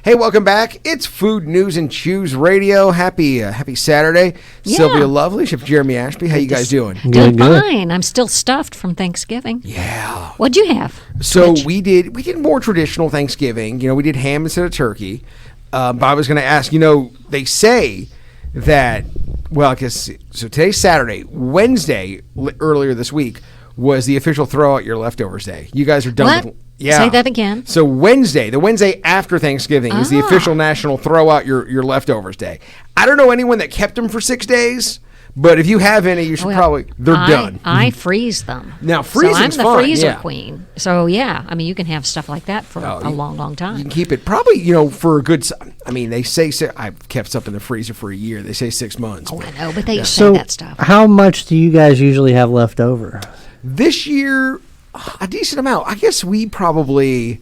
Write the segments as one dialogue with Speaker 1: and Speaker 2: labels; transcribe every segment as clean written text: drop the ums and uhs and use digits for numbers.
Speaker 1: Hey, welcome back. It's Food News and Chews Radio. Happy Saturday.
Speaker 2: Yeah.
Speaker 1: Sylvia Lovely, Chef Jeremy Ashby. How you guys doing?
Speaker 2: Doing fine. I'm still stuffed from Thanksgiving.
Speaker 1: Yeah.
Speaker 2: What'd you have?
Speaker 1: So we did more traditional Thanksgiving. We did ham instead of turkey. But I was going to ask, they say that, well, I guess, so today's Saturday. Wednesday, earlier this week, was the official throw out your leftovers day. You guys are done
Speaker 2: What?
Speaker 1: with... Yeah.
Speaker 2: Say that again.
Speaker 1: So the Wednesday after Thanksgiving is the official national throw out your leftovers day. I don't know anyone that kept them for 6 days, but if you have any, you should they're done.
Speaker 2: I freeze them.
Speaker 1: Now, freezing's
Speaker 2: So I'm the
Speaker 1: fine,
Speaker 2: freezer
Speaker 1: yeah.
Speaker 2: queen. So, yeah, I mean, you can have stuff like that for a long, long time.
Speaker 1: You can keep it probably, for a good, they say, I've kept stuff in the freezer for a year. They say 6 months.
Speaker 2: Oh, I know, but they say that stuff.
Speaker 3: How much do you guys usually have left over?
Speaker 1: This year, a decent amount. I guess we probably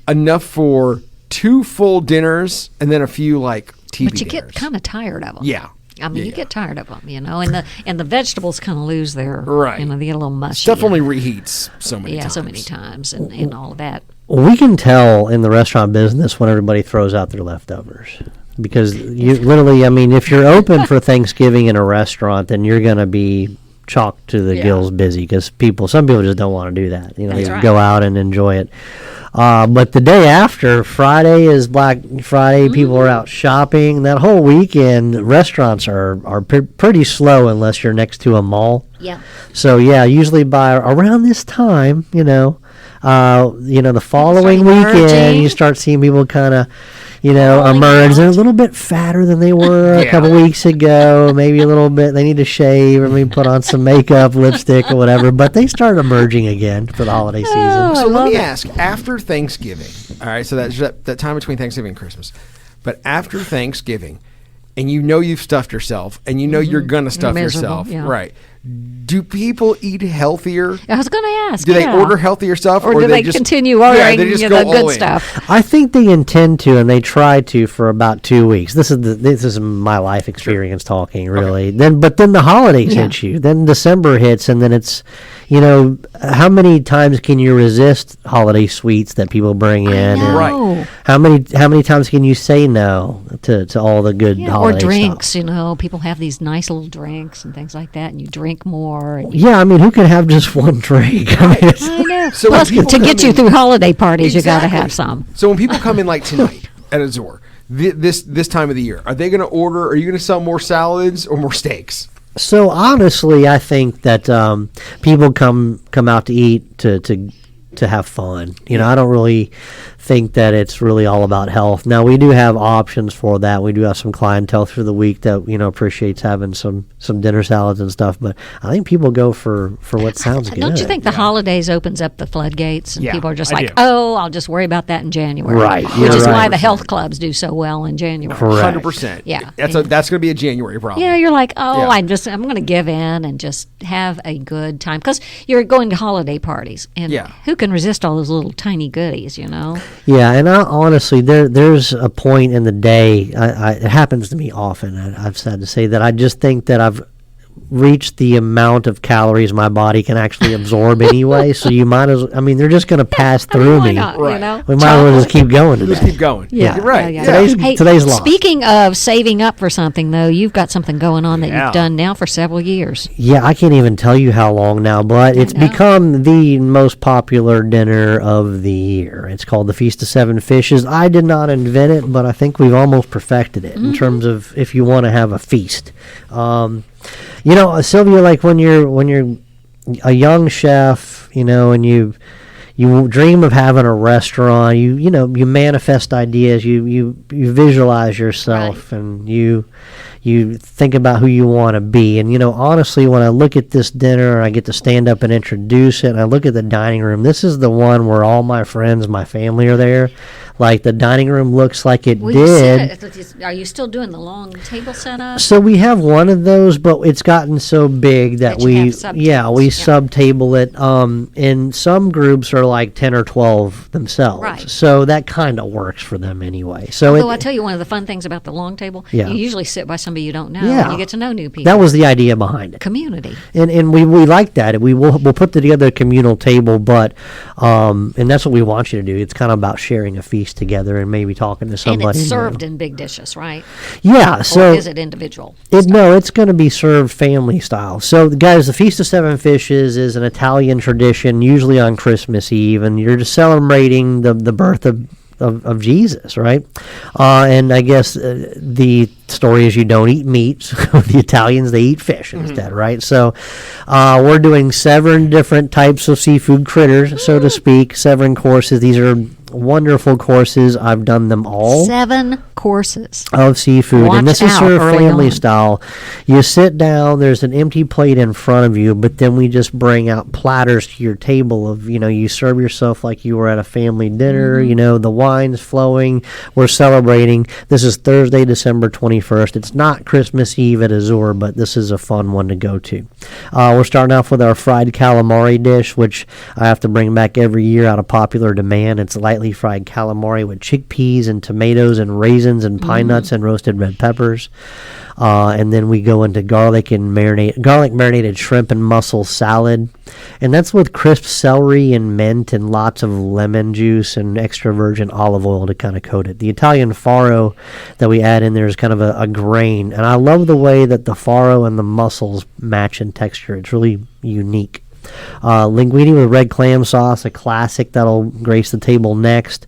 Speaker 1: enough for 2 full dinners and then a few like TV
Speaker 2: But you
Speaker 1: dinners.
Speaker 2: get kind of tired of them.
Speaker 1: Yeah.
Speaker 2: I mean, you get tired of them, and the vegetables kind of lose their,
Speaker 1: right.
Speaker 2: they get a little mushy.
Speaker 1: Stuff only reheats so many times.
Speaker 2: Yeah, so many times and all of that.
Speaker 3: We can tell in the restaurant business when everybody throws out their leftovers. Because you literally, if you're open for Thanksgiving in a restaurant, then you're going to be chocked to the gills busy because some people just don't want to do that. They go out and enjoy it. But the day after, Friday is Black Friday. People are out shopping. That whole weekend, restaurants are pretty slow unless you're next to a mall.
Speaker 2: Yeah.
Speaker 3: So, usually by around this time, the following weekend, you start seeing people kind of, emerge. They're a little bit fatter than they were a couple weeks ago. Maybe a little bit. They need to shave or maybe put on some makeup, lipstick, or whatever. But they start emerging again for the holiday season.
Speaker 1: So let me ask, after Thanksgiving, all right, so that's that time between Thanksgiving and Christmas, but after Thanksgiving, and you've stuffed yourself, and you're going to stuff yourself, right? Do people eat healthier?
Speaker 2: I was going to ask.
Speaker 1: Do they order healthier stuff,
Speaker 2: or do they just continue ordering
Speaker 1: they just
Speaker 2: the
Speaker 1: go all
Speaker 2: good
Speaker 1: in?
Speaker 2: stuff?
Speaker 3: I think they intend to, and they try to for about 2 weeks. This is my life experience talking, really. Okay. But then the holidays hit you. Then December hits, and then it's, how many times can you resist holiday sweets that people bring in? And
Speaker 1: right.
Speaker 3: How many times can you say no to all the good holiday
Speaker 2: or drinks?
Speaker 3: Stuff?
Speaker 2: People have these nice little drinks and things like that, and you drink more. And
Speaker 3: who can have just one drink?
Speaker 2: I know.
Speaker 1: So
Speaker 2: plus, to get you through holiday parties, you got to have some.
Speaker 1: So when people come in like tonight at Azor, this time of the year, are they going to order? Are you going to sell more salads or more steaks?
Speaker 3: So honestly, I think that people come out to eat to have fun. I don't really think that it's really all about health. Now, we do have options for that. We do have some clientele through the week that, appreciates having some dinner salads and stuff. But I think people go for what sounds good.
Speaker 2: Don't you think the holidays opens up the floodgates and people are just like, I'll just worry about that in January.
Speaker 3: Right.
Speaker 2: Which is why the health clubs do so well in January.
Speaker 1: 100%.
Speaker 2: Yeah.
Speaker 1: That's going to be a January problem.
Speaker 2: Yeah, you're like, I'm going to give in and just have a good time. Because you're going to holiday parties. And who can resist all those little tiny goodies,
Speaker 3: Yeah, and honestly, there's a point in the day, it happens to me often, I've sad to say, that I just think that I've reached the amount of calories my body can actually absorb anyway, so you might as well, they're just going to pass through me.
Speaker 2: Not,
Speaker 1: right.
Speaker 3: We might as well just keep going today.
Speaker 1: Just keep going.
Speaker 3: Yeah.
Speaker 1: You're right.
Speaker 2: Yeah.
Speaker 3: Today's lost.
Speaker 2: Speaking of saving up for something, though, you've got something going on that you've done now for several years.
Speaker 3: Yeah, I can't even tell you how long now, but it's become the most popular dinner of the year. It's called the Feast of Seven Fishes. I did not invent it, but I think we've almost perfected it in terms of if you want to have a feast. Sylvia, like when you're a young chef, and you dream of having a restaurant, you manifest ideas, you visualize yourself, and you think about who you want to be. And honestly, when I look at this dinner and I get to stand up and introduce it, and I look at the dining room, this is the one where all my friends, my family are there. Like the dining room looks like it did.
Speaker 2: Are you still doing the long table setup?
Speaker 3: So we have one of those, but it's gotten so big that we sub-table it. And some groups are like 10 or 12 themselves.
Speaker 2: Right.
Speaker 3: So that kind of works for them anyway. So
Speaker 2: Although I tell you, one of the fun things about the long table, you usually sit by somebody you don't know, and you get to know new people.
Speaker 3: That was the idea behind it.
Speaker 2: Community.
Speaker 3: And we like that. We'll put together a communal table, but and that's what we want you to do. It's kind of about sharing a feast feast together and maybe talking to somebody.
Speaker 2: And it's served in big dishes, right?
Speaker 3: Yeah. So
Speaker 2: or is it individual?
Speaker 3: No, it's going to be served family style. So, guys, the Feast of Seven Fishes is an Italian tradition, usually on Christmas Eve, and you're just celebrating the birth of Jesus, right? And I guess the story is you don't eat meat. The Italians, they eat fish instead, right? So we're doing 7 different types of seafood critters, so to speak, 7 courses. These are wonderful courses. I've done them all.
Speaker 2: 7 courses
Speaker 3: of seafood.
Speaker 2: Watch
Speaker 3: and this is
Speaker 2: out
Speaker 3: served
Speaker 2: early
Speaker 3: family
Speaker 2: on.
Speaker 3: style. You sit down, there's an empty plate in front of you, but then we just bring out platters to your table of, you serve yourself like you were at a family dinner, the wine's flowing, we're celebrating. This is Thursday, December 21st. It's not Christmas Eve at Azure, but this is a fun one to go to. We're starting off with our fried calamari dish, which I have to bring back every year out of popular demand. It's lightly fried calamari with chickpeas and tomatoes and raisins and pine nuts and roasted red peppers. And then we go into garlic marinated shrimp and mussel salad. And that's with crisp celery and mint and lots of lemon juice and extra virgin olive oil to kind of coat it. The Italian farro that we add in there is kind of a grain. And I love the way that the farro and the mussels match in texture. It's really unique. Linguine with red clam sauce, a classic that'll grace the table next.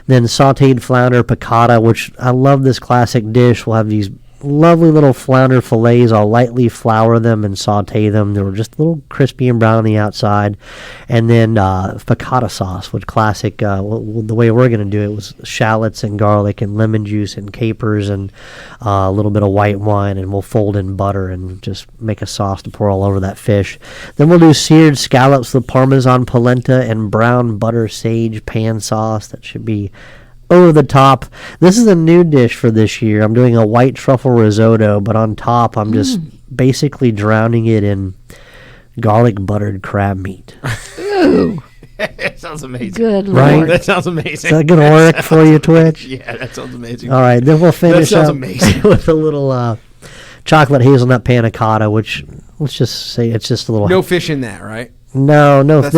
Speaker 3: Then sauteed flounder piccata, which I love this classic dish. We'll have these lovely little flounder fillets. I'll lightly flour them and saute them. They're just a little crispy and brown on the outside. And then piccata sauce, which classic, the way we're going to do it was shallots and garlic and lemon juice and capers and a little bit of white wine, and we'll fold in butter and just make a sauce to pour all over that fish. Then we'll do seared scallops with Parmesan polenta and brown butter sage pan sauce. That should be over the top. This is a new dish for this year. I'm doing a white truffle risotto, but on top I'm just basically drowning it in garlic buttered crab meat.
Speaker 2: Ooh.
Speaker 1: That sounds amazing.
Speaker 2: Good
Speaker 3: Right?
Speaker 2: Lord.
Speaker 1: That sounds amazing.
Speaker 3: Is that going to work for you, Twitch?
Speaker 1: Yeah, that sounds amazing.
Speaker 3: All right, then we'll finish
Speaker 1: That sounds
Speaker 3: up
Speaker 1: amazing.
Speaker 3: with a little chocolate hazelnut panna cotta, which let's just say it's just a little.
Speaker 1: No fish in that, right?
Speaker 3: No.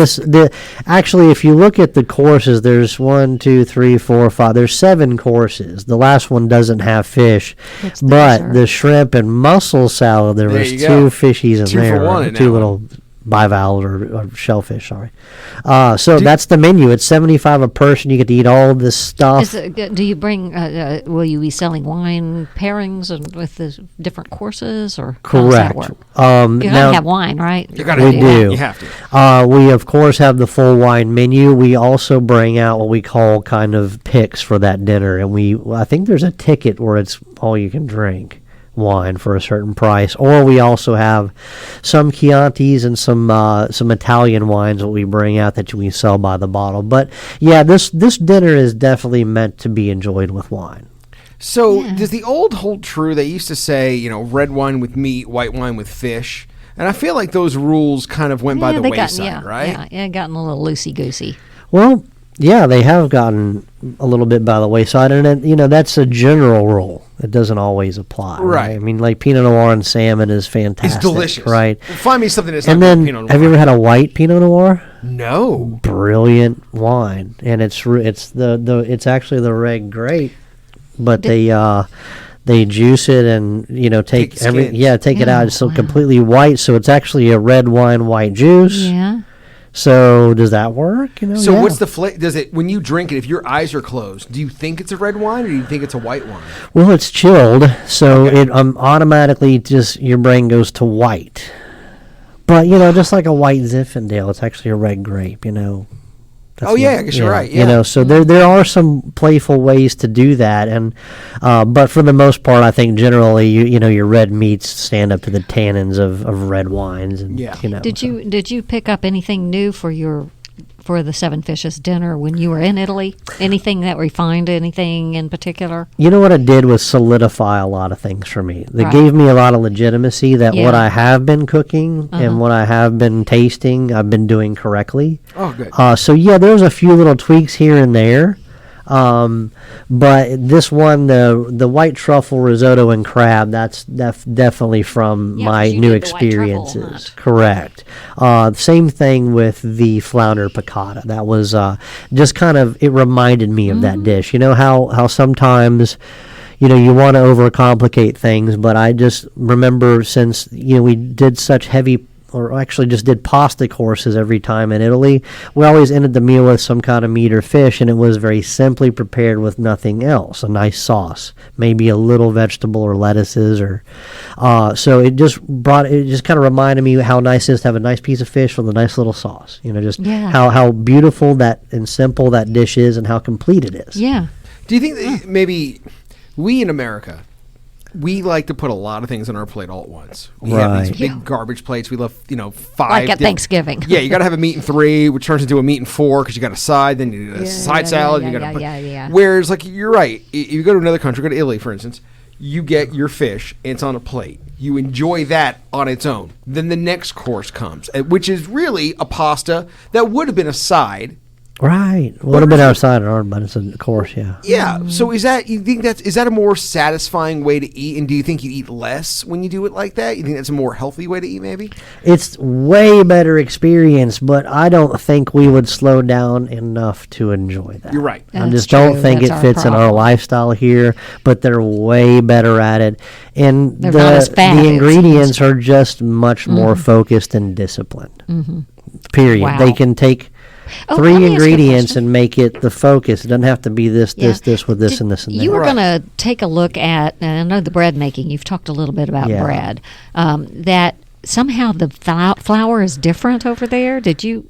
Speaker 3: Actually, if you look at the courses, there's 1, 2, 3, 4, 5. There's 7 courses. The last one doesn't have fish,
Speaker 2: That's the
Speaker 3: but
Speaker 2: dessert.
Speaker 3: the shrimp and mussel salad, there was
Speaker 1: you
Speaker 3: 2
Speaker 1: go.
Speaker 3: fishies in
Speaker 1: 2
Speaker 3: there,
Speaker 1: for 1
Speaker 3: right?
Speaker 1: in
Speaker 3: 2
Speaker 1: that
Speaker 3: little bivalves or shellfish. Sorry. So that's the menu. It's $75 a person. You get to eat all this stuff.
Speaker 2: Do you bring? Will you be selling wine pairings and with the different courses, or how does that
Speaker 3: Correct.
Speaker 2: work? You
Speaker 3: Now,
Speaker 2: gotta have wine, right?
Speaker 1: You gotta
Speaker 3: We
Speaker 1: have
Speaker 3: do.
Speaker 1: one. You have to.
Speaker 3: We, of course, have the full wine menu. We also bring out what we call kind of picks for that dinner. And I think there's a ticket where it's all you can drink wine for a certain price. Or we also have some Chiantis and some Italian wines that we bring out that we sell by the bottle. But, yeah, this dinner is definitely meant to be enjoyed with wine.
Speaker 1: So does the old hold true? They used to say, red wine with meat, white wine with fish. And I feel like those rules kind of went by the wayside, right?
Speaker 2: Yeah, gotten a little loosey-goosey.
Speaker 3: Well, yeah, they have gotten a little bit by the wayside, and that's a general rule. It doesn't always apply, right? I mean, like Pinot Noir and salmon is fantastic.
Speaker 1: It's delicious,
Speaker 3: right?
Speaker 1: Well, find me something that's
Speaker 3: And
Speaker 1: not
Speaker 3: then,
Speaker 1: Pinot Noir.
Speaker 3: have you ever had a white Pinot Noir?
Speaker 1: No.
Speaker 3: Brilliant wine, and it's actually the red grape, but they juice it and take
Speaker 1: the skins.
Speaker 3: take it out. It's so
Speaker 2: wow.
Speaker 3: completely white, so it's actually a red wine, white juice.
Speaker 2: Yeah.
Speaker 3: So does that work?
Speaker 1: So
Speaker 3: yeah.
Speaker 1: what's the flavor? Does it, when you drink it, if your eyes are closed, do you think it's a red wine or do you think it's a white wine?
Speaker 3: Well, it's chilled, so it automatically just your brain goes to white. But just like a white Zinfandel, it's actually a red grape. That's
Speaker 1: I guess you're right. Yeah.
Speaker 3: So there are some playful ways to do that, and but for the most part, I think generally your red meats stand up to the tannins of red wines, and
Speaker 2: Did you pick up anything new for the Seven Fishes dinner when you were in Italy? Anything that refined anything in particular?
Speaker 3: You know what it did was solidify a lot of things for me. It
Speaker 2: Right.
Speaker 3: gave me a lot of legitimacy that
Speaker 2: Yeah.
Speaker 3: what I have been cooking and what I have been tasting, I've been doing correctly.
Speaker 1: Oh, good.
Speaker 3: So yeah, there's a few little tweaks here and there. But this one, the white truffle risotto and crab, that's definitely from my
Speaker 2: 'cause you
Speaker 3: new
Speaker 2: did the white truffle
Speaker 3: experiences.
Speaker 2: hunt.
Speaker 3: Correct. Same thing with the flounder piccata. That was just kind of, it reminded me of that dish. You know how sometimes, you know, you want to overcomplicate things, but I just remember, since, you know, we did such heavy, or actually just did pasta courses every time in Italy, we always ended the meal with some kind of meat or fish, and it was very simply prepared with nothing else. A nice sauce, maybe a little vegetable or lettuces, or so it just kind of reminded me how nice it is to have a nice piece of fish with a nice little sauce. You know, just how beautiful that and simple that dish is, and how complete it is.
Speaker 2: Yeah.
Speaker 1: Do you think that maybe we in America, we like to put a lot of things on our plate all at once? We have these big garbage plates. We love, 5.
Speaker 2: Like at Thanksgiving.
Speaker 1: Yeah, you got to have a meat and 3, which turns into a meat and 4 because you got a side, then you need a side salad. Whereas, like, you're right. If you go to another country, go to Italy, for instance, you get your fish, and it's on a plate. You enjoy that on its own. Then the next course comes, which is really a pasta that would have been a side.
Speaker 3: Right. A little bit outside of our, but it's a course, yeah.
Speaker 1: Yeah. So is that a more satisfying way to eat? And do you think you eat less when you do it like that? You think that's a more healthy way to eat, maybe?
Speaker 3: It's way better experience, but I don't think we would slow down enough to enjoy that.
Speaker 1: You're right.
Speaker 3: I just don't think it fits in our lifestyle here, but they're way better at it. And the ingredients are just much more focused and disciplined. Period.
Speaker 2: Wow.
Speaker 3: They can take 3 ingredients and make it the focus. It doesn't have to be this with this and this and that.
Speaker 2: You were going to take a look at, and I know the bread making, you've talked a little bit about bread, that somehow the flour is different over there. Did you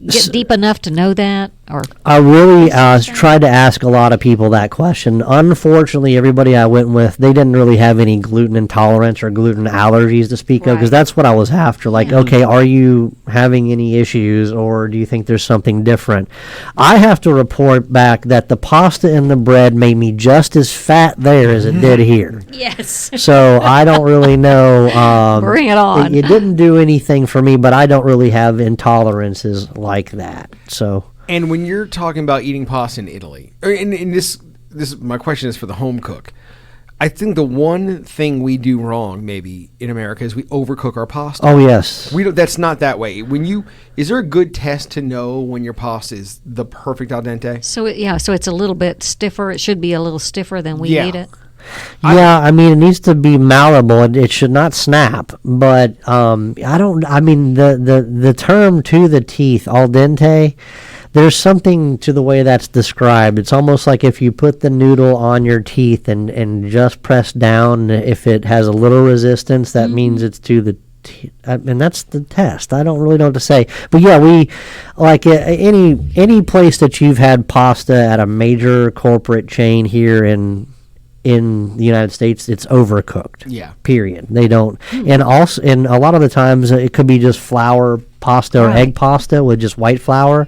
Speaker 2: get deep enough to know that? Or
Speaker 3: I really tried to ask a lot of people that question. Unfortunately, everybody I went with, they didn't really have any gluten intolerance or gluten allergies to speak of, because that's what I was after. Like, okay, are you having any issues, or do you think there's something different? I have to report back that the pasta and the bread made me just as fat there as it did here.
Speaker 2: Yes.
Speaker 3: So I don't really know.
Speaker 2: Bring it on.
Speaker 3: It didn't do anything for me, but I don't really have intolerances like that. So.
Speaker 1: And when you're talking about eating pasta in Italy, and this my question is for the home cook. I think the one thing we do wrong, maybe in America, is we overcook our pasta.
Speaker 3: Oh yes,
Speaker 1: we don't. That's not that way. Is there a good test to know when your pasta is the perfect al dente?
Speaker 2: So it's a little bit stiffer. It should be a little stiffer than we eat it.
Speaker 3: Yeah, I mean, it needs to be malleable. It should not snap. But the term "to the teeth" al dente. There's something to the way that's described. It's almost like if you put the noodle on your teeth and just press down, if it has a little resistance, that means it's to the teeth. And that's the test. I don't really know what to say. But yeah, we, like any place that you've had pasta at a major corporate chain here in the United States, it's overcooked.
Speaker 1: Yeah.
Speaker 3: Period. They don't. And also, and a lot of the times it could be just flour pasta or egg pasta with just white flour.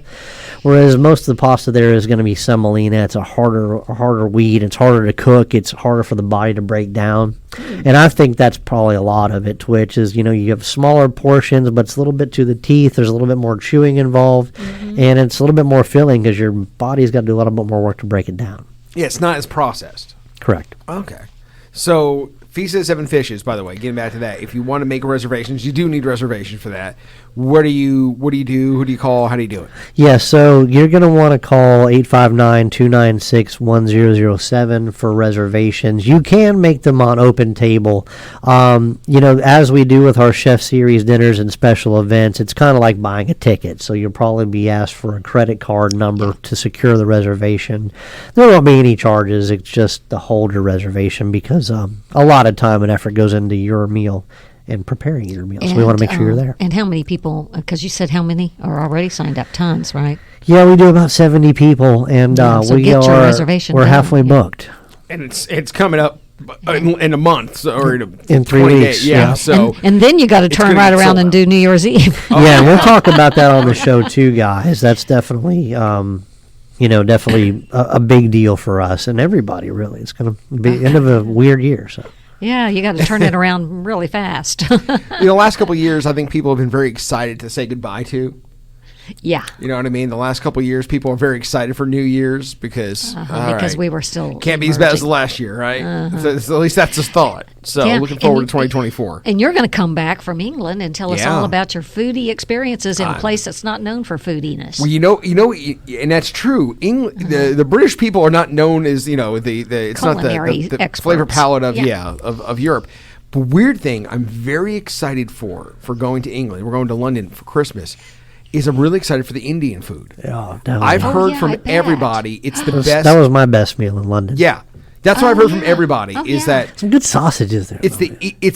Speaker 3: Whereas most of the pasta there is going to be semolina. It's a harder wheat. It's harder to cook. It's harder for the body to break down. And I think that's probably a lot of it, which is, you have smaller portions, but it's a little bit to the teeth. There's a little bit more chewing involved. And it's a little bit more filling because your body's got to do a little bit more work to break it down.
Speaker 1: Yeah, it's not as processed.
Speaker 3: Correct.
Speaker 1: Okay. So, Feast of the Seven Fishes, by the way, getting back to that, if you want to make reservations, you do need reservations for that. What do you do? Who do you call? How do you do it?
Speaker 3: Yeah, so you're going to want to call 859-296-1007 for reservations. You can make them on Open Table. As we do with our Chef Series dinners and special events, it's kind of like buying a ticket. So you'll probably be asked for a credit card number to secure the reservation. There won't be any charges. It's just to hold your reservation because a lot of time and effort goes into your meal and preparing your meal. So we want to make sure you're there.
Speaker 2: And how many people, because you said how many are already signed up? Tons, right?
Speaker 3: Yeah, we do about 70 people, and
Speaker 2: so get your reservation
Speaker 3: we're
Speaker 2: down.
Speaker 3: halfway booked.
Speaker 1: And it's coming up in a month or
Speaker 3: in 3 weeks.
Speaker 1: Days. Yeah. So
Speaker 2: and then you got to turn right around and do New Year's Eve.
Speaker 3: Yeah, we'll talk about that on the show too, guys. That's definitely definitely a big deal for us and everybody, really. It's going to be the end of a weird year, so.
Speaker 2: Yeah, you got to turn it around really fast.
Speaker 1: The last couple of years, I think people have been very excited to say goodbye to.
Speaker 2: Yeah.
Speaker 1: You know what I mean? The last couple of years, people are very excited for New Year's because
Speaker 2: we were still
Speaker 1: can't be as bad as the last year, right? So at least that's the thought. So
Speaker 2: Yeah,
Speaker 1: looking forward
Speaker 2: and
Speaker 1: to 2024.
Speaker 2: And you're going to come back from England and tell us
Speaker 1: Yeah.
Speaker 2: all about your foodie experiences in a place that's not known for foodiness.
Speaker 1: Well, and that's true. The British people are not known as it's
Speaker 2: Culinary
Speaker 1: not the
Speaker 2: experts.
Speaker 1: flavor palette of
Speaker 2: Yeah.
Speaker 1: of Europe. But weird thing, I'm very excited for going to England. We're going to London for Christmas. Is I'm really excited for the Indian food.
Speaker 3: Oh, definitely.
Speaker 1: I've heard
Speaker 2: yeah, I
Speaker 1: from
Speaker 2: bet.
Speaker 1: everybody it's the best.
Speaker 3: That was my best meal in London.
Speaker 1: Yeah, that's what I've heard from everybody.
Speaker 2: Oh,
Speaker 1: is
Speaker 2: yeah.
Speaker 1: that
Speaker 3: Some good sausages there.
Speaker 1: it's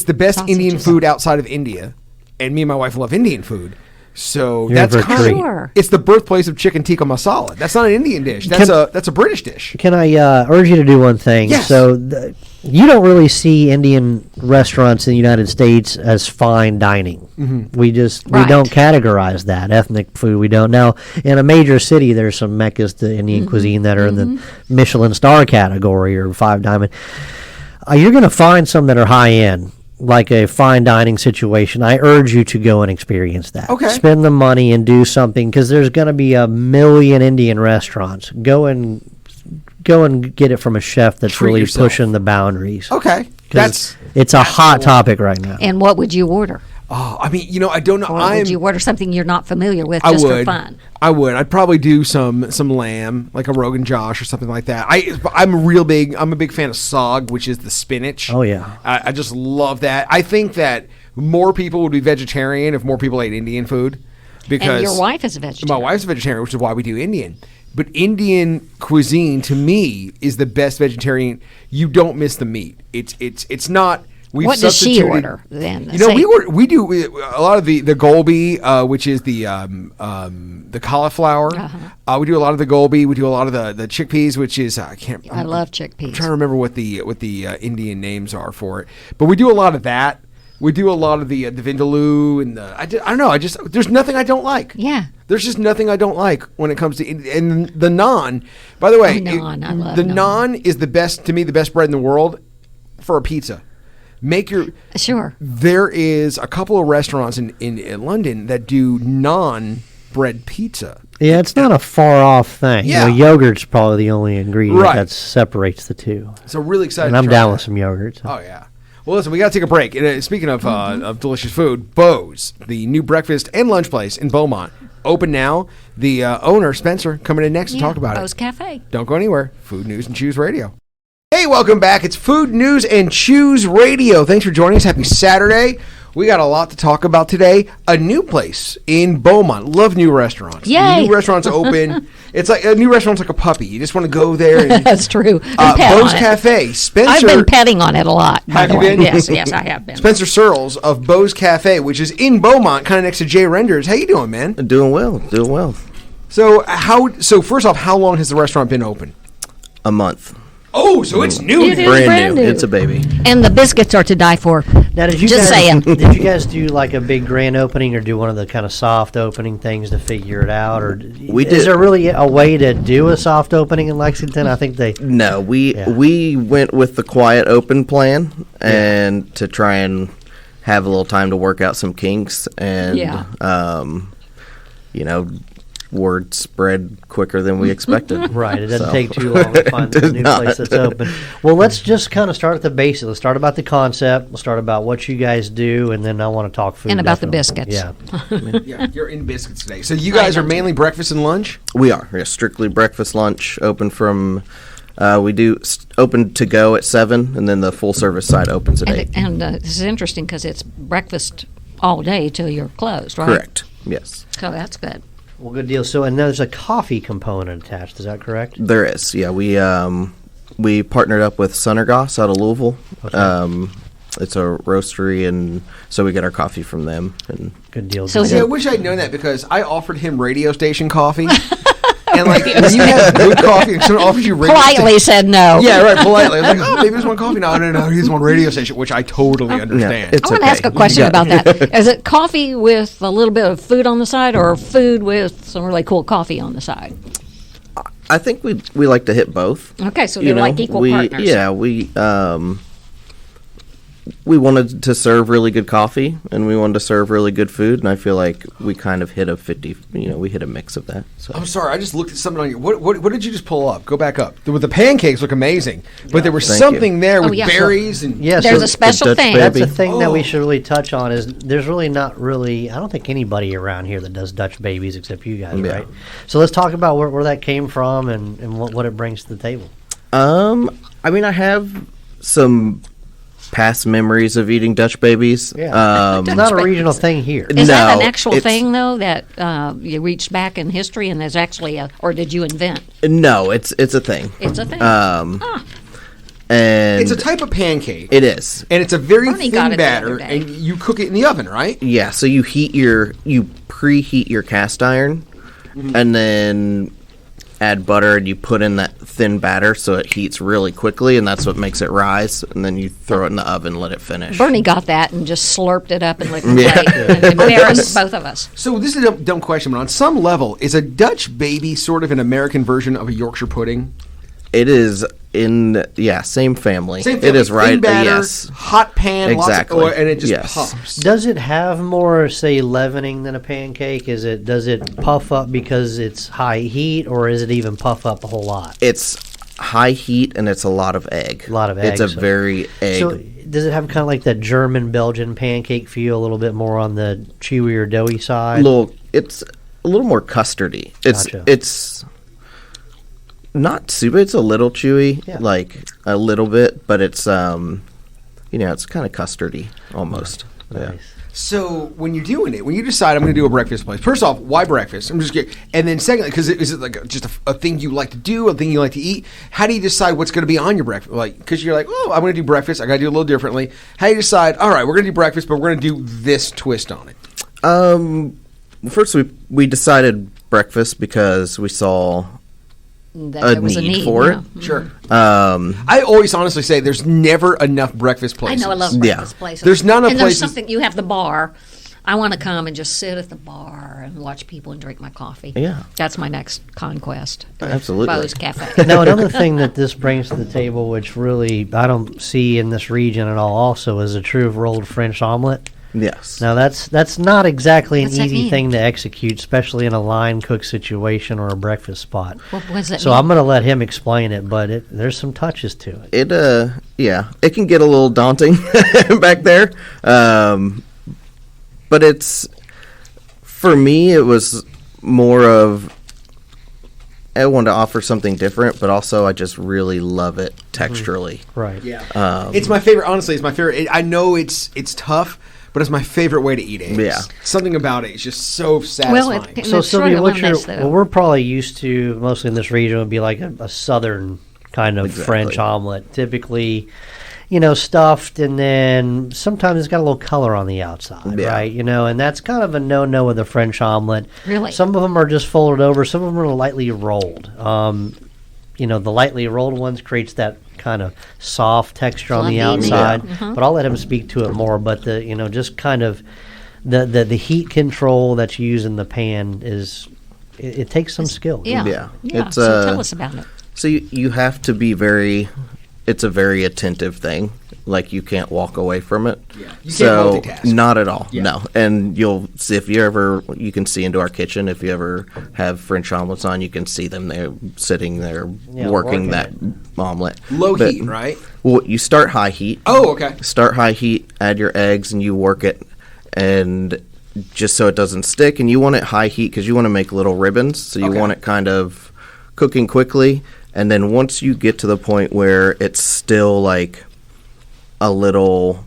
Speaker 1: the best
Speaker 2: Sausages.
Speaker 1: Indian food outside of India, and me and my wife love Indian food. So
Speaker 3: You're
Speaker 1: that's
Speaker 3: in for a
Speaker 1: kind
Speaker 3: treat.
Speaker 2: Sure.
Speaker 1: it's the birthplace of chicken tikka masala. That's not an Indian dish. That's a British dish.
Speaker 3: Can I urge you to do one thing?
Speaker 1: Yes.
Speaker 3: So you don't really see Indian restaurants in the United States as fine dining.
Speaker 1: Mm-hmm.
Speaker 3: We
Speaker 2: Right.
Speaker 3: don't categorize that ethnic food. We don't. Now, in a major city, there's some meccas to Indian cuisine that are in the Michelin star category or 5 diamond. You're going to find some that are high end, like a fine dining situation. I urge you to go and experience that.
Speaker 1: Okay.
Speaker 3: Spend the money and do something, because there's going to be a million Indian restaurants. Go and get it from a chef that's
Speaker 1: Treat
Speaker 3: really
Speaker 1: yourself.
Speaker 3: pushing the boundaries.
Speaker 1: Okay,
Speaker 3: 'Cause it's a hot topic right now.
Speaker 2: And what would you order?
Speaker 1: I mean, I don't know.
Speaker 2: Or would you order something you're not familiar with
Speaker 1: I
Speaker 2: just
Speaker 1: would.
Speaker 2: for fun?
Speaker 1: I would. I'd probably do some lamb, like a Rogan Josh or something like that. I'm a big fan of sog, which is the spinach.
Speaker 3: Oh, yeah.
Speaker 1: I just love that. I think that more people would be vegetarian if more people ate Indian food. Because
Speaker 2: And your wife is a
Speaker 1: my
Speaker 2: vegetarian.
Speaker 1: wife's a vegetarian, which is why we do Indian. But Indian cuisine to me is the best vegetarian. You don't miss the meat. It's not. We've
Speaker 2: What does she
Speaker 1: substituted-
Speaker 2: order then?
Speaker 1: You know,
Speaker 2: Say-
Speaker 1: we do a lot of the goulbi, which is the cauliflower. We do a lot of the goulbi. We do a lot of the chickpeas, which is I
Speaker 2: love
Speaker 1: I'm
Speaker 2: chickpeas.
Speaker 1: trying to remember what the Indian names are for it, but we do a lot of that. We do a lot of the vindaloo and I don't know. There's nothing I don't like.
Speaker 2: Yeah.
Speaker 1: There's just nothing I don't like when it comes to and the naan. By the way,
Speaker 2: naan. I love
Speaker 1: the
Speaker 2: naan.
Speaker 1: naan is the best bread in the world for a pizza.
Speaker 2: Sure.
Speaker 1: There is a couple of restaurants in London that do non-bread pizza.
Speaker 3: Yeah, it's not a far off thing.
Speaker 1: Yeah.
Speaker 3: Yogurt's probably the only ingredient
Speaker 1: Right.
Speaker 3: that separates the two.
Speaker 1: So really excited.
Speaker 3: And
Speaker 1: to
Speaker 3: I'm
Speaker 1: try
Speaker 3: down
Speaker 1: that.
Speaker 3: with some yogurt.
Speaker 1: Oh yeah. Well, listen, we got to take a break. And, speaking of delicious food, Beau's, the new breakfast and lunch place in Beaumont, open now. The owner, Spencer, coming in next to talk about
Speaker 2: Beau's
Speaker 1: it.
Speaker 2: Cafe.
Speaker 1: Don't go anywhere. Food News and Choose Radio. Hey, welcome back. It's Food News and Choose Radio. Thanks for joining us. Happy Saturday. We got a lot to talk about today. A new place in Beaumont. Love new restaurants.
Speaker 2: Yay.
Speaker 1: New restaurants open. It's like a new restaurant's like a puppy. You just want to go there. And,
Speaker 2: That's true. And pet
Speaker 1: Beau's
Speaker 2: on it.
Speaker 1: Cafe. Spencer.
Speaker 2: I've been petting on it a lot. by
Speaker 1: Have
Speaker 2: the
Speaker 1: you
Speaker 2: way.
Speaker 1: been?
Speaker 2: Yes, I have been.
Speaker 1: Spencer Searles of Beau's Cafe, which is in Beaumont, kind of next to Jay Renders. How you doing, man?
Speaker 4: Doing well.
Speaker 1: So first off, how long has the restaurant been open?
Speaker 4: A month.
Speaker 1: Oh, so it's new.
Speaker 2: It is
Speaker 4: Brand new. It's a baby.
Speaker 2: And the biscuits are to die for.
Speaker 3: Now, did you
Speaker 2: Just
Speaker 3: guys,
Speaker 2: saying.
Speaker 3: Did you guys do like a big grand opening, or do one of the kind of soft opening things to figure it out, or
Speaker 4: We
Speaker 3: is
Speaker 4: did.
Speaker 3: there really a way to do a soft opening in Lexington? I think they.
Speaker 4: No, we
Speaker 3: Yeah.
Speaker 4: we went with the quiet open plan and to try and have a little time to work out some kinks and
Speaker 2: Yeah.
Speaker 4: word spread quicker than we expected.
Speaker 3: Right, it doesn't
Speaker 4: So-
Speaker 3: take too long to find a
Speaker 4: Does
Speaker 3: new
Speaker 4: not.
Speaker 3: place that's open. Well, let's just kind of start at the basics. Let's start about the concept. We'll start about what you guys do, and then I want to talk food.
Speaker 2: And about the
Speaker 3: definitely.
Speaker 2: biscuits.
Speaker 3: Yeah.
Speaker 1: Yeah, you're in biscuits today. So you guys are mainly breakfast and lunch?
Speaker 4: We are strictly breakfast, lunch, open from. We do open to go at 7, and then the full service side opens at 8.
Speaker 2: And this is interesting because it's breakfast all day till you're closed, right?
Speaker 4: Correct. Yes,
Speaker 2: So that's good.
Speaker 3: Well, good deal. So, and there's a coffee component attached. Is that correct?
Speaker 4: there is. Yeah, we partnered up with Sunnergoss out of Louisville. It's a roastery, and so we get our coffee from them. And
Speaker 3: Good deal.
Speaker 2: So
Speaker 3: good
Speaker 2: is
Speaker 1: See, I
Speaker 3: deal.
Speaker 1: wish I'd known that because I offered him radio station coffee. And like when you have good coffee and someone offers you radio
Speaker 2: Politely said no.
Speaker 1: Yeah, right, politely. I was like, oh, maybe there's one coffee. No, he's one radio station, which I totally understand.
Speaker 4: it's
Speaker 2: I want to
Speaker 4: okay.
Speaker 2: ask a question
Speaker 4: Yeah.
Speaker 2: about that. Is it coffee with a little bit of food on the side, or food with some really cool coffee on the side?
Speaker 4: I think we like to hit both.
Speaker 2: Okay, so
Speaker 4: You
Speaker 2: they're
Speaker 4: know,
Speaker 2: like equal
Speaker 4: we,
Speaker 2: partners.
Speaker 4: Yeah, we wanted to serve really good coffee and we wanted to serve really good food, and I feel like we kind of hit a 50. We hit a mix of that. So.
Speaker 1: I'm sorry, I just looked at something on you. What did you just pull up? Go back up. The pancakes look amazing, but there was
Speaker 4: Thank
Speaker 1: something
Speaker 4: you.
Speaker 1: there with
Speaker 2: yeah.
Speaker 1: berries and
Speaker 3: Yeah,
Speaker 2: There's
Speaker 3: so
Speaker 2: a special
Speaker 4: Dutch
Speaker 2: thing.
Speaker 4: baby.
Speaker 3: that's a thing that we
Speaker 1: Oh.
Speaker 3: should really touch on. Is there's really not really, I don't think anybody around here that does Dutch babies except you guys,
Speaker 4: Yeah.
Speaker 3: right? So let's talk about where that came from and what it brings to the table.
Speaker 4: I mean, I have some past memories of eating Dutch babies.
Speaker 3: Yeah. It's not a regional thing here.
Speaker 2: Is that an
Speaker 4: No,
Speaker 2: actual
Speaker 4: it's-
Speaker 2: thing, though, that you reached back in history and there's actually or did you invent?
Speaker 4: No, it's a thing.
Speaker 2: It's a thing.
Speaker 4: And
Speaker 1: it's a type of pancake.
Speaker 4: it is.
Speaker 1: And it's a very
Speaker 2: Bernie got
Speaker 1: thin
Speaker 2: it the other
Speaker 1: batter,
Speaker 2: day.
Speaker 1: and you cook it in the oven, right?
Speaker 4: Yeah, so you preheat your cast iron, and then add butter, and you put in that thin batter so it heats really quickly, and that's what makes it rise. And then you throw it in the oven, and let it finish.
Speaker 2: Bernie got that and just slurped it up and licked the
Speaker 4: Yeah.
Speaker 2: plate and embarrassed both of us.
Speaker 1: So this is a dumb question, but on some level, is a Dutch baby sort of an American version of a Yorkshire pudding?
Speaker 4: It is same family.
Speaker 1: Same
Speaker 4: It
Speaker 1: thing,
Speaker 4: is right.
Speaker 1: Thin batter,
Speaker 4: Yes,
Speaker 1: hot pan,
Speaker 4: Exactly.
Speaker 1: lots of oil, and it just
Speaker 4: Yes.
Speaker 1: pops.
Speaker 3: Does it have more, say, leavening than a pancake? Does it puff up because it's high heat, or is it even puff up a whole lot?
Speaker 4: it's high heat and it's a lot of egg.
Speaker 3: A lot of
Speaker 4: It's
Speaker 3: egg,
Speaker 4: a
Speaker 3: so-
Speaker 4: very egg.
Speaker 3: So does it have kind of like that German Belgian pancake feel, a little bit more on the chewy or doughy side?
Speaker 4: It's a little more custardy.
Speaker 3: Gotcha.
Speaker 4: It's not super. It's a little chewy,
Speaker 3: Yeah.
Speaker 4: like a little bit, but it's it's kind of custardy almost. Yeah.
Speaker 3: Nice.
Speaker 1: So when you're doing it, when you decide I'm going to do a breakfast place, first off, why breakfast? I'm just kidding. And then secondly, because is it like just a thing you like to do, a thing you like to eat? How do you decide what's going to be on your breakfast? Like, because you're like, oh, I'm going to do breakfast. I got to do it a little differently. How do you decide? All right, we're going to do breakfast, but we're going to do this twist on it.
Speaker 4: First, we decided breakfast because we saw
Speaker 2: That
Speaker 4: a
Speaker 2: there was
Speaker 4: need for
Speaker 2: yeah.
Speaker 4: it.
Speaker 1: Sure. I always honestly say there's never enough breakfast
Speaker 2: I
Speaker 1: places.
Speaker 2: know, I love
Speaker 4: Yeah.
Speaker 2: breakfast places.
Speaker 1: There's not enough
Speaker 2: and there's
Speaker 1: places-
Speaker 2: something, you have the bar. I want to come and just sit at the bar and watch people and drink my coffee.
Speaker 4: Yeah.
Speaker 2: That's my next conquest.
Speaker 4: Absolutely.
Speaker 2: Beau's Cafe.
Speaker 3: Now, another thing that this brings to the table, which really I don't see in this region at all, also is a true rolled French omelet.
Speaker 4: Yes.
Speaker 3: Now, that's not exactly an
Speaker 2: What's that
Speaker 3: easy
Speaker 2: mean?
Speaker 3: thing to execute, especially in a line cook situation or a breakfast spot.
Speaker 2: What does that
Speaker 3: So
Speaker 2: mean?
Speaker 3: I'm going to let him explain it, but there's some touches to it.
Speaker 4: It can get a little daunting back there. But for me, it was more of, I wanted to offer something different, but also I just really love it texturally.
Speaker 3: Right.
Speaker 1: Yeah. It's my favorite, honestly, it's my favorite. I know it's tough, but it's my favorite way to eat eggs.
Speaker 4: Yeah.
Speaker 1: Something about it is just so
Speaker 2: Well,
Speaker 1: satisfying.
Speaker 2: it-
Speaker 3: So
Speaker 2: it's
Speaker 3: Sylvia,
Speaker 2: sort of
Speaker 3: what
Speaker 2: lemons, though.
Speaker 3: we're probably used to mostly in this region would be like a southern kind of
Speaker 4: Exactly.
Speaker 3: French omelet, typically, stuffed, and then sometimes it's got a little color on the outside,
Speaker 4: Yeah.
Speaker 3: right? And that's kind of a no-no with a French omelet.
Speaker 2: Really?
Speaker 3: Some of them are just folded over. Some of them are lightly rolled. The lightly rolled ones creates that kind of soft texture on the
Speaker 2: Fluffy,
Speaker 3: outside.
Speaker 2: yeah.
Speaker 3: But I'll let him speak to it more. But just kind of the heat control that's used in the pan it takes some skill.
Speaker 2: Yeah.
Speaker 4: Yeah.
Speaker 2: Yeah.
Speaker 4: It's,
Speaker 2: So tell us about it.
Speaker 4: So you have to be it's a very attentive thing. Like, you can't walk away from it.
Speaker 1: Yeah. You can't
Speaker 4: So
Speaker 1: multitask.
Speaker 4: not at all.
Speaker 1: Yeah.
Speaker 4: No. And you'll see, if you can see into our kitchen, if you ever have French omelets on, you can see them there sitting there
Speaker 3: Yeah,
Speaker 4: working
Speaker 3: working
Speaker 4: that omelet.
Speaker 1: Low
Speaker 4: But-
Speaker 1: heat, right?
Speaker 4: Well, you start high heat.
Speaker 1: Oh, okay.
Speaker 4: Start high heat, add your eggs, and you work it, and just so it doesn't stick. And you want it high heat because you want to make little ribbons. So you
Speaker 1: Okay.
Speaker 4: want it kind of cooking quickly. And then once you get to the point where it's still like a little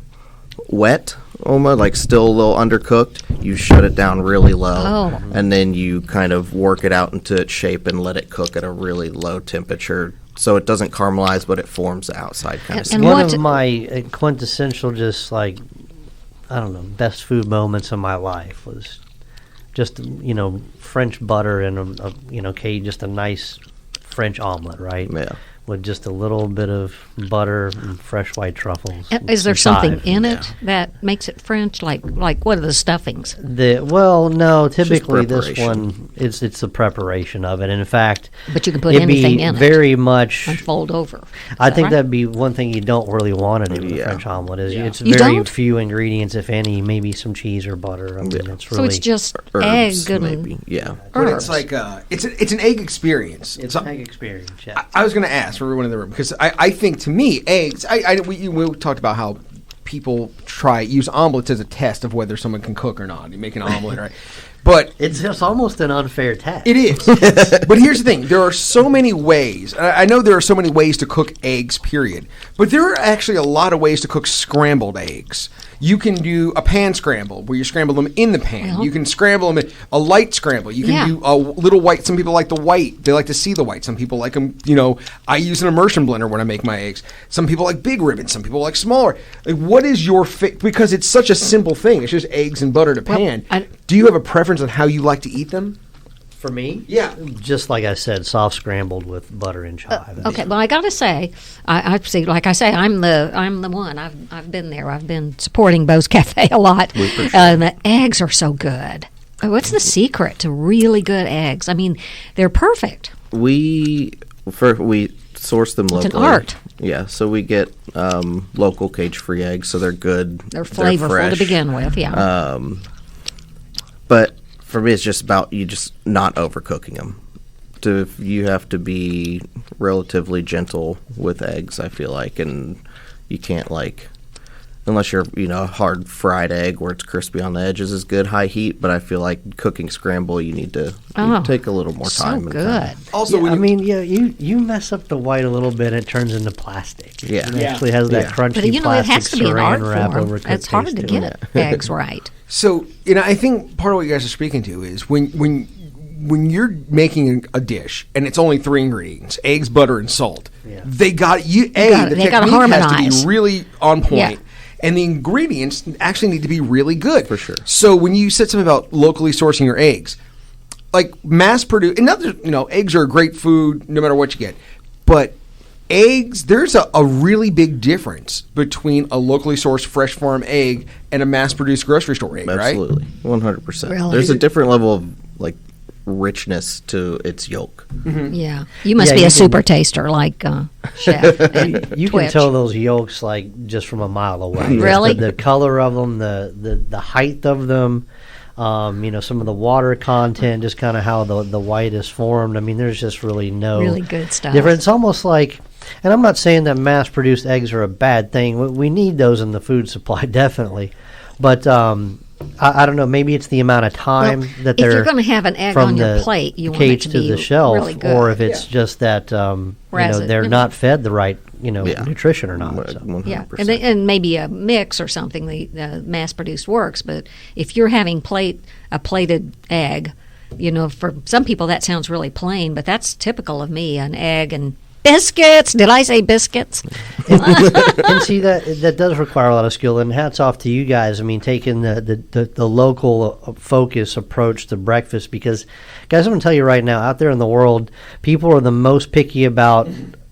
Speaker 4: wet, almost like still a little undercooked, you shut it down really low.
Speaker 2: Oh.
Speaker 4: And then you kind of work it out into its shape and let it cook at a really low temperature. So it doesn't caramelize, but it forms the outside kind of
Speaker 2: And
Speaker 3: One
Speaker 2: what-
Speaker 3: of my quintessential, just like, I don't know, best food moments of my life was just, French butter and, just a nice French omelet, right?
Speaker 4: Yeah.
Speaker 3: with just a little bit of butter and fresh white truffles.
Speaker 2: Is there
Speaker 3: some
Speaker 2: something
Speaker 3: chive.
Speaker 2: in it that makes it French? Like what are the stuffings?
Speaker 3: No, typically this
Speaker 4: preparation.
Speaker 3: one it's the preparation of it. And in fact,
Speaker 2: But you can put
Speaker 3: it'd
Speaker 2: anything
Speaker 3: be
Speaker 2: in it
Speaker 3: very much.
Speaker 2: and fold over.
Speaker 3: I
Speaker 2: that
Speaker 3: think
Speaker 2: right?
Speaker 3: that'd be one thing you don't really want to do with a
Speaker 4: Yeah.
Speaker 3: French omelet. Is
Speaker 1: Yeah.
Speaker 3: it's
Speaker 2: You
Speaker 3: very
Speaker 2: don't?
Speaker 3: few ingredients, if any. Maybe some cheese or butter. I mean,
Speaker 4: Yeah.
Speaker 3: that's
Speaker 2: So
Speaker 3: really
Speaker 2: it's just
Speaker 4: Herbs,
Speaker 2: egg and
Speaker 4: maybe. Yeah.
Speaker 1: But
Speaker 2: herbs.
Speaker 1: it's like it's an egg experience.
Speaker 3: it's
Speaker 1: So-
Speaker 3: an egg experience. Yeah.
Speaker 1: I was going to ask for everyone in the room because I think to me eggs. We talked about how people use omelets as a test of whether someone can cook or not. You make an omelet, right? But
Speaker 3: It's just almost an unfair test.
Speaker 1: it is. But here's the thing: there are so many ways. I know there are so many ways to cook eggs. Period. But there are actually a lot of ways to cook scrambled eggs. You can do a pan scramble where you scramble them in the pan.
Speaker 2: Well.
Speaker 1: You can scramble them a light scramble. You can
Speaker 2: Yeah.
Speaker 1: do a little white. Some people like the white. They like to see the white. Some people like them. I use an immersion blender when I make my eggs. Some people like big ribbons. Some people like smaller. Like, what is your because it's such a simple thing. It's just eggs and butter to pan. Do you have a preference on how you like to eat them?
Speaker 3: For me,
Speaker 1: Yeah.
Speaker 3: just like I said, soft scrambled with butter and chive.
Speaker 2: Okay, well, I gotta say, I see. Like I say, I'm the one. I've been there. I've been supporting Beau's Cafe a lot. And the eggs are so good. What's the secret to really good eggs? I mean, they're perfect.
Speaker 4: We source them locally.
Speaker 2: It's an art.
Speaker 4: Yeah, so we get local cage-free eggs, so they're good.
Speaker 2: They're flavorful
Speaker 4: fresh.
Speaker 2: to begin with. Yeah.
Speaker 4: But for me, it's just about you just not overcooking them. You have to be relatively gentle with eggs, I feel like, and you can't unless you're a hard fried egg where it's crispy on the edges is good high heat. But I feel like cooking scramble, you need to take a little more time.
Speaker 2: So
Speaker 4: and
Speaker 2: good.
Speaker 4: time.
Speaker 1: Also,
Speaker 3: you mess up the white a little bit, it turns into plastic.
Speaker 4: Yeah.
Speaker 3: It actually has that crunchy
Speaker 2: But it
Speaker 3: plastic
Speaker 2: has to be an art
Speaker 3: saran wrap
Speaker 2: form.
Speaker 3: over cooked
Speaker 2: It's hard to
Speaker 3: tasting.
Speaker 2: get eggs right.
Speaker 1: So, I think part of what you guys are speaking to is when you're making a dish and it's only 3 ingredients: eggs, butter, and salt.
Speaker 3: Yeah.
Speaker 1: They got the
Speaker 2: they gotta
Speaker 1: technique has to
Speaker 2: harmonize.
Speaker 1: be really on point.
Speaker 2: Yeah.
Speaker 1: And the ingredients actually need to be really good.
Speaker 4: For sure.
Speaker 1: So when you said something about locally sourcing your eggs, like mass produced, eggs are a great food no matter what you get. But eggs, there's a really big difference between a locally sourced fresh farm egg and a mass produced grocery store egg, right?
Speaker 4: Absolutely, 100%.
Speaker 2: Really?
Speaker 4: There's a different level of richness to its yolk.
Speaker 2: Yeah. You must
Speaker 3: Yeah,
Speaker 2: be
Speaker 3: you
Speaker 2: a
Speaker 3: can-
Speaker 2: super taster like Chef. and
Speaker 3: You can
Speaker 2: Twitch.
Speaker 3: tell those yolks just from a mile away.
Speaker 2: Really?
Speaker 3: The color of them, the height of them, some of the water content, just kind of how the white is formed. I mean, there's just really no
Speaker 2: Really good stuff.
Speaker 3: difference. It's almost like, and I'm not saying that mass-produced eggs are a bad thing. We need those in the food supply, definitely. But I don't know. Maybe it's the amount of time
Speaker 2: Well,
Speaker 3: that
Speaker 2: if
Speaker 3: they're
Speaker 2: you're going to have an egg
Speaker 3: from
Speaker 2: on your
Speaker 3: the
Speaker 2: plate, you want it
Speaker 3: cage
Speaker 2: to
Speaker 3: to
Speaker 2: be
Speaker 3: the shelf,
Speaker 2: really good.
Speaker 3: or if it's just that
Speaker 2: Whereas
Speaker 3: they're not fed the right
Speaker 4: Yeah.
Speaker 3: nutrition or not. So.
Speaker 4: 100%.
Speaker 2: Yeah, and maybe a mix or something. The mass-produced works, but if you're having a plated egg, for some people that sounds really plain, but that's typical of me: an egg and biscuits. Did I say biscuits?
Speaker 3: And see that does require a lot of skill. And hats off to you guys. I mean, taking the local focus approach to breakfast, because guys, I'm going to tell you right now, out there in the world, people are the most picky about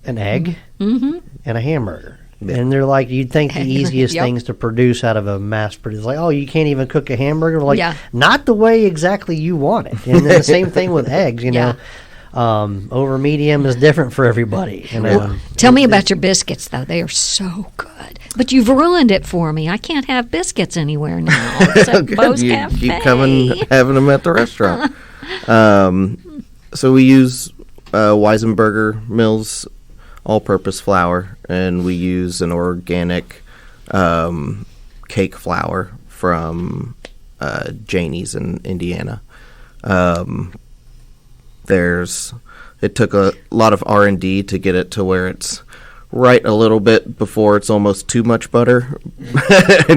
Speaker 3: an egg and a hamburger. And they're like, you'd think the easiest
Speaker 2: Yep.
Speaker 3: things to produce out of a mass produce, like, oh, you can't even cook a hamburger? Like,
Speaker 2: Yeah.
Speaker 3: not the way exactly you want it. And then the same thing with eggs,
Speaker 2: Yeah.
Speaker 3: Over medium is different for everybody.
Speaker 2: Tell me about your biscuits, though. They are so good. But you've ruined it for me. I can't have biscuits anywhere now. Except
Speaker 4: Good.
Speaker 2: Beau's
Speaker 4: You
Speaker 2: Cafe.
Speaker 4: keep coming, having them at the restaurant. So we use Weisenberger Mills all-purpose flour, and we use an organic cake flour from Janie's in Indiana. It took a lot of R&D to get it to where it's right a little bit before it's almost too much butter,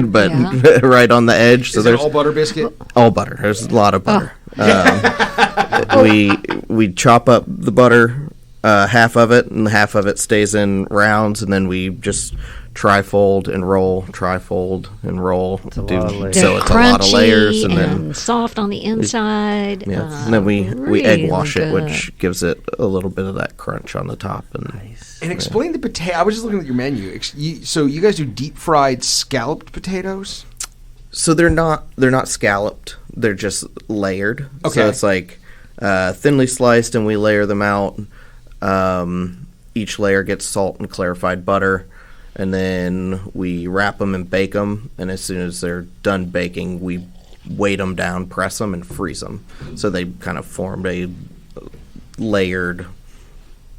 Speaker 4: but
Speaker 2: Yeah.
Speaker 4: right on the edge. So
Speaker 1: Is it
Speaker 4: there's
Speaker 1: all butter biscuit?
Speaker 4: all butter. There's a lot of butter. We chop up the butter half of it, and half of it stays in rounds, and then we just tri-fold and roll, tri-fold and roll.
Speaker 3: a lot of layers.
Speaker 4: So it's a lot of layers, and then
Speaker 2: soft on the inside.
Speaker 4: and then we egg wash
Speaker 2: really
Speaker 4: it,
Speaker 2: good.
Speaker 4: which gives it a little bit of that crunch on the top.
Speaker 1: And explain the potato. I was just looking at your menu. So you guys do deep fried scalloped potatoes?
Speaker 4: So they're not scalloped. They're just layered.
Speaker 1: Okay.
Speaker 4: So it's like thinly sliced, and we layer them out. Each layer gets salt and clarified butter, and then we wrap them and bake them. And as soon as they're done baking, we weight them down, press them, and freeze them. So they kind of formed a layered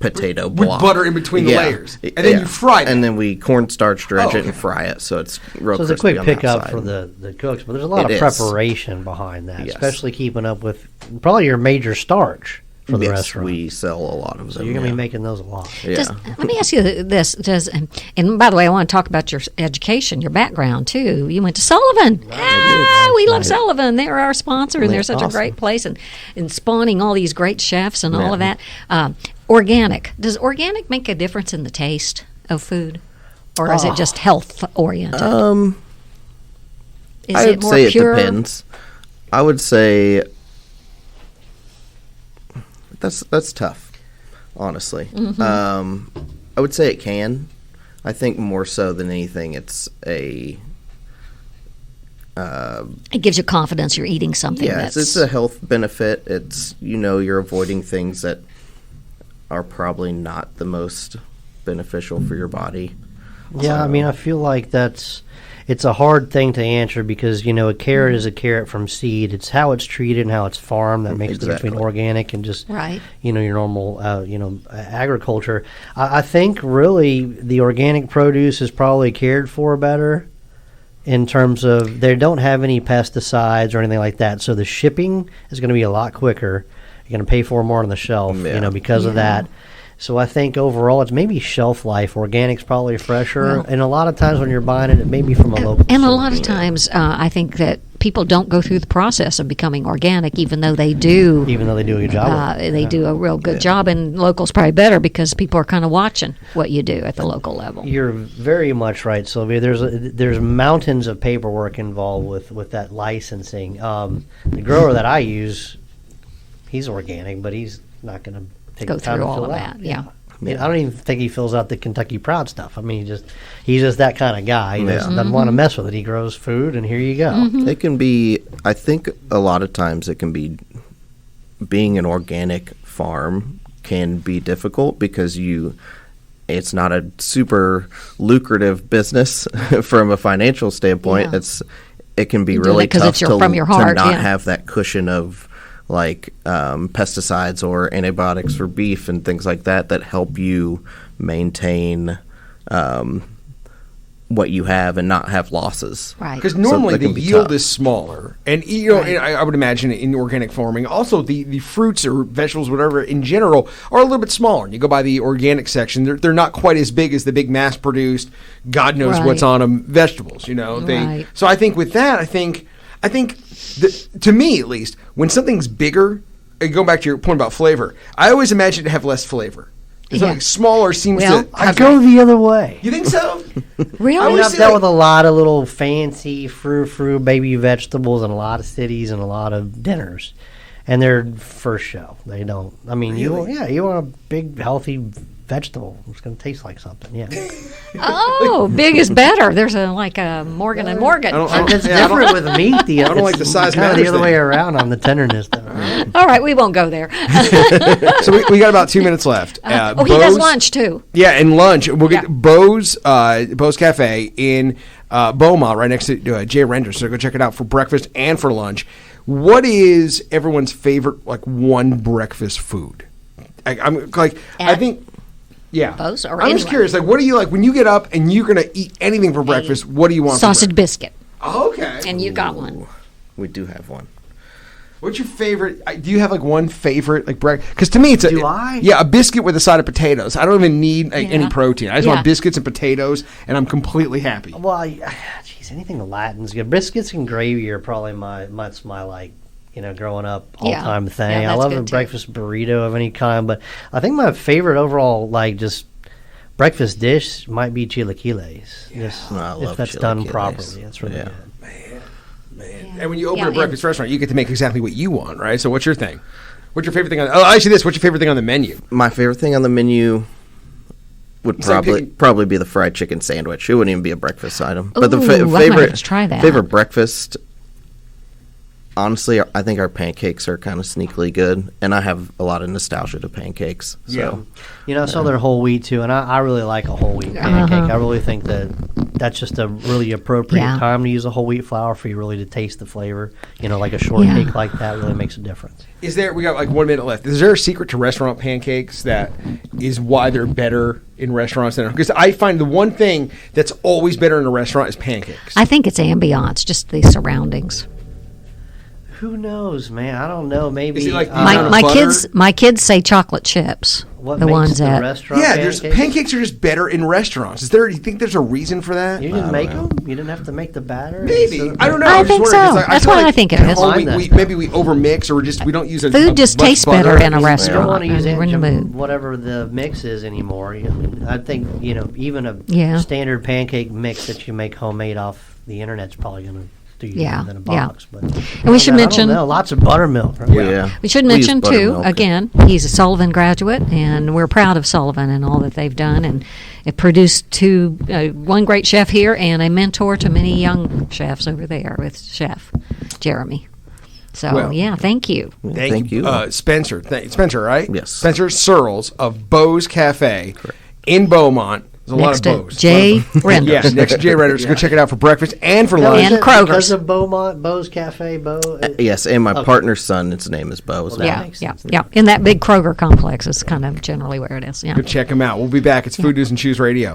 Speaker 4: potato
Speaker 1: With
Speaker 4: block.
Speaker 1: butter in between the layers. And then you fry it.
Speaker 4: And then we cornstarch dredge it and
Speaker 1: okay.
Speaker 4: fry it, so it's real
Speaker 3: So it's a
Speaker 4: crispy
Speaker 3: quick
Speaker 4: on the
Speaker 3: pickup
Speaker 4: outside.
Speaker 3: for the cooks, but there's a lot
Speaker 4: It
Speaker 3: of
Speaker 4: is.
Speaker 3: preparation behind that,
Speaker 4: Yes.
Speaker 3: especially keeping up with probably your major starch for the
Speaker 4: Yes,
Speaker 3: restaurant.
Speaker 4: we sell a lot of them.
Speaker 3: So you're going to
Speaker 4: yeah.
Speaker 3: be making those a lot.
Speaker 4: Yeah.
Speaker 2: Let me ask you this: and by the way, I want to talk about your education, your background too. You went to Sullivan. We love Sullivan. They're our sponsor, and they're such a great place, and spawning all these great chefs and all of that. Organic. Does organic make a difference in the taste of food, or is it just health oriented? Is
Speaker 4: I
Speaker 2: it
Speaker 4: would
Speaker 2: more
Speaker 4: say
Speaker 2: pure?
Speaker 4: it depends. I would say that's tough, honestly.
Speaker 2: Mm-hmm.
Speaker 4: I would say it can. I think more so than anything, it's a
Speaker 2: It gives you confidence you're eating something that's
Speaker 4: it's a health benefit. It's you're avoiding things that are probably not the most beneficial for your body.
Speaker 3: Yeah, I mean, I feel like it's a hard thing to answer because, a carrot is a carrot from seed. It's how it's treated and how it's farmed that makes the difference between organic and just,
Speaker 2: right.
Speaker 3: your normal, agriculture. I think really the organic produce is probably cared for better in terms of they don't have any pesticides or anything like that. So the shipping is going to be a lot quicker. You're going to pay for more on the shelf, because of that. So I think overall it's maybe shelf life. Organic's probably fresher. And a lot of times when you're buying it, it may be from a local
Speaker 2: And a
Speaker 3: source.
Speaker 2: lot of times, I think that people don't go through the process of becoming organic, even though they do.
Speaker 3: Even though they do a good job.
Speaker 2: They do a real good job, and local's probably better because people are kind of watching what you do at the local level.
Speaker 3: You're very much right, Sylvia. There's mountains of paperwork involved with that licensing. The grower that I use, he's organic, but he's not going to take
Speaker 2: Go
Speaker 3: the time
Speaker 2: through
Speaker 3: to
Speaker 2: all
Speaker 3: fill
Speaker 2: of
Speaker 3: out.
Speaker 2: that, yeah.
Speaker 3: I mean, I don't even think he fills out the Kentucky Proud stuff. I mean, he's just that kind of guy. He doesn't want to
Speaker 2: Mm-hmm.
Speaker 3: mess with it. He grows food, and here you go.
Speaker 4: It can be, I think a lot of times it can be, being an organic farm can be difficult because it's not a super lucrative business from a financial standpoint.
Speaker 2: Yeah.
Speaker 4: It can be
Speaker 2: You do
Speaker 4: really
Speaker 2: that 'cause
Speaker 4: tough
Speaker 2: it's from your heart,
Speaker 4: to not
Speaker 2: yeah.
Speaker 4: have that cushion of like pesticides or antibiotics for beef and things like that help you maintain what you have and not have losses.
Speaker 2: Right.
Speaker 1: Because normally
Speaker 4: that
Speaker 1: the
Speaker 4: can be
Speaker 1: yield
Speaker 4: tough.
Speaker 1: is smaller, and and I would imagine in organic farming, also the fruits or vegetables, whatever, in general, are a little bit smaller. You go by the organic section; they're not quite as big as the big mass-produced, God knows what's
Speaker 2: Right.
Speaker 1: on them vegetables.
Speaker 2: Right.
Speaker 1: So I think with that, I think to me at least, when something's bigger, and going back to your point about flavor, I always imagine it to have less flavor. Something smaller seems
Speaker 2: Well,
Speaker 1: to.
Speaker 3: I go the other way.
Speaker 1: You think so?
Speaker 2: Really?
Speaker 1: I would
Speaker 3: I've
Speaker 1: say,
Speaker 3: dealt
Speaker 1: like-
Speaker 3: with a lot of little fancy frou baby vegetables in a lot of cities and a lot of dinners, and they're first show. They don't. I mean, you want a big healthy vegetable. It's going to taste like something. Yeah,
Speaker 2: Oh, big is better. There's a Morgan and Morgan.
Speaker 3: it's different with meat. I
Speaker 1: don't like the size
Speaker 3: kind of the
Speaker 1: matters
Speaker 3: other way
Speaker 1: thing.
Speaker 3: around on the tenderness. Though.
Speaker 2: All right, we won't go there.
Speaker 1: So we got about 2 minutes left.
Speaker 2: He does
Speaker 1: Beau's-
Speaker 2: lunch too.
Speaker 1: Yeah, and lunch. We'll get
Speaker 2: Yeah.
Speaker 1: Beau's Cafe in Beaumont, right next to Jay Render. So go check it out for breakfast and for lunch. What is everyone's favorite one breakfast food? I think. Yeah,
Speaker 2: Beau's or
Speaker 1: I'm just
Speaker 2: anywhere?
Speaker 1: curious. What do you like when you get up and you're gonna eat anything for breakfast? What do you want?
Speaker 2: Sausage
Speaker 1: For
Speaker 2: biscuit,
Speaker 1: breakfast? Oh, okay.
Speaker 2: and you got one.
Speaker 4: We do have one.
Speaker 1: What's your favorite? Do you have one favorite breakfast? Because to me, it's
Speaker 3: Do I?
Speaker 1: Yeah, a biscuit with a side of potatoes. I don't even need any
Speaker 2: Yeah.
Speaker 1: protein. I just
Speaker 2: Yeah.
Speaker 1: want biscuits and potatoes, and I'm completely happy.
Speaker 3: Well, geez, anything Latin's good. Biscuits and gravy are probably my growing up,
Speaker 2: Yeah.
Speaker 3: all-time thing.
Speaker 2: Yeah,
Speaker 3: I
Speaker 2: that's
Speaker 3: love
Speaker 2: good
Speaker 3: a
Speaker 2: too.
Speaker 3: breakfast burrito of any kind, but I think my favorite overall, just breakfast dish might be chilaquiles. Just
Speaker 4: I love
Speaker 3: if that's done
Speaker 4: chilaquiles.
Speaker 3: properly, it's really
Speaker 4: Yeah.
Speaker 3: good.
Speaker 1: And when you open
Speaker 2: Yeah,
Speaker 1: a
Speaker 2: and-
Speaker 1: breakfast restaurant, you get to make exactly what you want, right? So what's your thing? What's your favorite thing on? Oh, actually, what's your favorite thing on the menu?
Speaker 4: My favorite thing on the menu would
Speaker 1: Instead of picking-
Speaker 4: probably be the fried chicken sandwich. It wouldn't even be a breakfast item. But the
Speaker 2: Ooh, I might
Speaker 4: favorite
Speaker 2: have to try that.
Speaker 4: favorite breakfast. Honestly, I think our pancakes are kind of sneakily good, and I have a lot of nostalgia to pancakes. So
Speaker 3: I saw their whole wheat too, and I really like a whole wheat pancake. I really think that's just a really appropriate
Speaker 2: Yeah.
Speaker 3: time to use a whole wheat flour for you really to taste the flavor. Like a shortcake
Speaker 2: Yeah.
Speaker 3: like that really makes a difference.
Speaker 1: Is there? We got like 1 minute left. Is there a secret to restaurant pancakes that is why they're better in restaurants than? Because I find the one thing that's always better in a restaurant is pancakes.
Speaker 2: I think it's ambiance, just the surroundings.
Speaker 3: Who knows, man? I don't know. Maybe
Speaker 1: Is it like
Speaker 2: My,
Speaker 1: on a
Speaker 2: my
Speaker 1: butter?
Speaker 2: kids say chocolate chips.
Speaker 3: what
Speaker 2: the
Speaker 3: makes
Speaker 2: ones
Speaker 3: the
Speaker 2: that
Speaker 3: restaurant
Speaker 1: Yeah, there's
Speaker 3: pancakes?
Speaker 1: pancakes are just better in restaurants. Is there? Do you think there's a reason for that?
Speaker 3: You didn't make them. You didn't have to make the batter.
Speaker 1: Maybe
Speaker 3: instead of-
Speaker 1: I don't know.
Speaker 2: I
Speaker 1: I'm just
Speaker 2: think
Speaker 1: wondering, 'cause,
Speaker 2: so.
Speaker 1: like,
Speaker 2: That's
Speaker 1: feel
Speaker 2: what
Speaker 1: like
Speaker 2: I think it
Speaker 1: at
Speaker 2: is.
Speaker 1: home
Speaker 3: Mine
Speaker 1: maybe we overmix or we don't use a
Speaker 2: Food just
Speaker 1: much
Speaker 2: tastes
Speaker 1: butter.
Speaker 2: better in a
Speaker 3: You
Speaker 2: restaurant.
Speaker 3: don't want to use
Speaker 2: and we're in the mood.
Speaker 3: whatever the mix is anymore. I think even a
Speaker 2: Yeah.
Speaker 3: standard pancake mix that you make homemade off the internet's probably going to do you
Speaker 2: Yeah,
Speaker 3: better than a
Speaker 2: yeah.
Speaker 3: box. But
Speaker 2: And we should mention-
Speaker 3: lots of buttermilk. Right?
Speaker 4: yeah.
Speaker 2: We should
Speaker 4: use
Speaker 2: mention too,
Speaker 4: buttermilk.
Speaker 2: again, he's a Sullivan graduate, and we're proud of Sullivan and all that they've done, and it produced one great chef here and a mentor to many young chefs over there with Chef Jeremy. So
Speaker 1: Well,
Speaker 2: yeah, thank you.
Speaker 4: Thank you.
Speaker 1: Spencer. Spencer, right?
Speaker 4: Yes.
Speaker 1: Spencer Searles of Beau's Cafe in Beaumont. There's a
Speaker 2: Next
Speaker 1: lot
Speaker 2: to
Speaker 1: of Beau's.
Speaker 2: Jay Renders.
Speaker 1: Yeah, next to Jay Renders. Go check it out for breakfast and for lunch.
Speaker 2: And
Speaker 3: Is it
Speaker 2: Kroger's.
Speaker 3: because of Beau's Cafe.
Speaker 4: Yes, and my partner's son, his name is Beau. as well.
Speaker 2: Yeah,
Speaker 3: makes
Speaker 2: yeah,
Speaker 3: sense.
Speaker 2: yeah. In that big Kroger complex is kind of generally where it is. Yeah.
Speaker 1: Go check them out. We'll be back. It's Food News and Choose Radio.